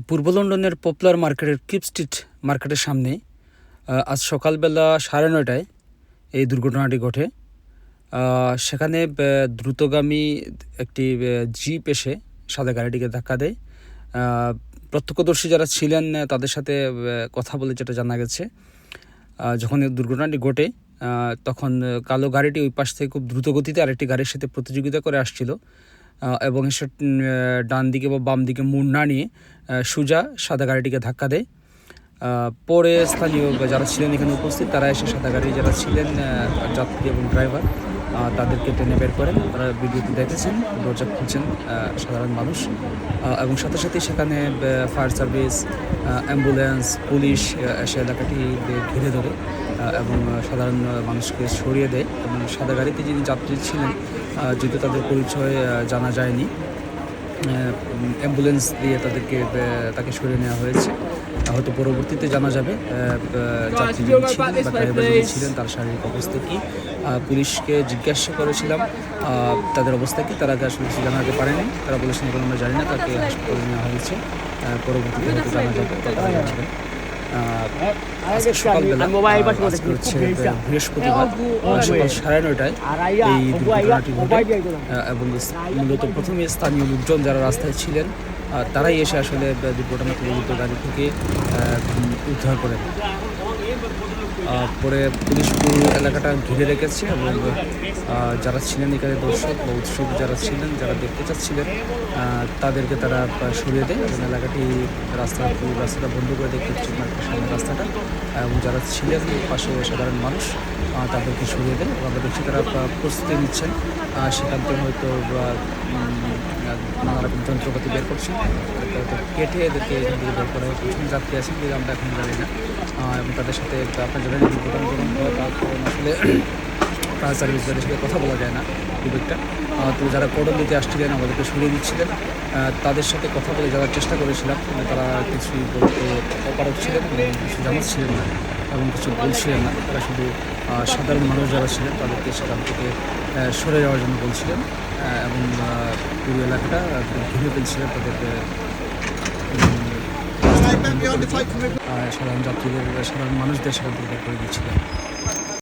পূর্ব লন্ডনের পপুলার মার্কেটের keep street মার্কেটের সামনে আজ সকালবেলা 9:30টায় এই দুর্ঘটনাটি ঘটে। সেখানে দ্রুতগামী একটি জিপ এসে সাদা গাড়িটিকে ধাক্কা দেয়। প্রত্যক্ষদর্শী যারা ছিলেন তাদের সাথে কথা বলে যেটা জানা গেছে, যখন এই দুর্ঘটনাটি ঘটে তখন কালো গাড়িটি ওই পাশ থেকে খুব দ্রুত গতিতে আরেকটি গাড়ির সাথে প্রতিযোগিতা করে আসছিল এবং সে ডান দিকে বা বাম দিকে মুড় না নিয়ে সোজা সাদা গাড়িটিকে ধাক্কা দেয়। পরে স্থানীয় যারা ছিলেন এখানে উপস্থিত তারা এসে সাদা গাড়ি যারা ছিলেন যাত্রী এবং ড্রাইভার তাদেরকে টেনে বের করেন। তারা ভিডিওতে দেখেছেন, দরজা খুলছেন সাধারণ মানুষ, এবং সাথে সাথে সেখানে ফায়ার সার্ভিস, অ্যাম্বুলেন্স, পুলিশ এসে এলাকাটি ঘিরে ধরে এবং সাধারণ মানুষকে সরিয়ে দেয়। এবং সাদা গাড়িতে যিনি যাত্রী ছিলেন, যেহেতু তাদের পরিচয় জানা যায়নি, অ্যাম্বুলেন্স দিয়ে তাকে সরিয়ে নেওয়া হয়েছে। হয়তো পরবর্তীতে জানা যাবে যাত্রী যিনি ছিলেন বা ড্রাইভার যিনি ছিলেন তার শারীরিক অবস্থা কী। পুলিশকে জিজ্ঞাসা করেছিলাম তাদের অবস্থা কী, তারা আসলে কিছু জানাতে পারেনি। তারা বলেছেন এগুলো আমরা জানি না, তাকে হাসপাতালে নেওয়া হয়েছে, পরবর্তীতে হয়তো জানা যাবে বা তারা জানাবেন। সকালবেলা হচ্ছে বৃহস্পতিবার সকাল 9:30টায় এই দুর্ঘটনাটি ঘটে এবং মূলত প্রথমে স্থানীয় লোকজন যারা রাস্তায় ছিলেন তারাই এসে আসলে দুর্ঘটনা কবলিত গাড়ি থেকে উদ্ধার করেন। পরে পুলিশ পুরো এলাকাটা ঘিরে রেখেছে এবং যারা ছিলেন এখানে দর্শক বা উৎসব যারা ছিলেন, যারা দেখতে চাচ্ছিলেন তাদেরকে তারা সরিয়ে দেয় এবং রাস্তাটা বন্ধ করে দেয় সামনের রাস্তাটা, এবং যারা ছিলেন পাশে সাধারণ মানুষ তাদেরকে সরিয়ে দেয়। আমরা দেখছি তারা প্রস্তুতি নিচ্ছেন, সেখান থেকে হয়তো নানা রকম যন্ত্রপাতি বের করছেন, কেটে এদেরকে এখান থেকে বের করা হয়। পিছনে যাত্রী আছেন কিন্তু আমরা এখন জানি না, এবং তাদের সাথে আপনার জানেন দুর্ঘটনা যখন হয় তারপর আসলে ফায়ার সার্ভিস তাদের সাথে কথা বলা যায় না খুব একটা। তো যারা কর্ডন দিতে আসছিলেন আমাদেরকে সরিয়ে দিচ্ছিলেন, তাদের সাথে কথা বলে যাওয়ার চেষ্টা করেছিলাম, তারা কিছুই বলতে অপারক ছিলেন এবং কিছু জানাচ্ছিলেন না এবং কিছু বলছিলেন না। তারা শুধু সাধারণ মানুষ যারা ছিলেন তাদেরকে সেখান থেকে সরে যাওয়ার জন্য বলছিলেন এবং পুরো এলাকাটা ঘিরে ফেলছিলেন। তাদেরকে সাধারণ যাত্রীদের, সাধারণ মানুষদের সেখান থেকে বের করে দিচ্ছিলেন।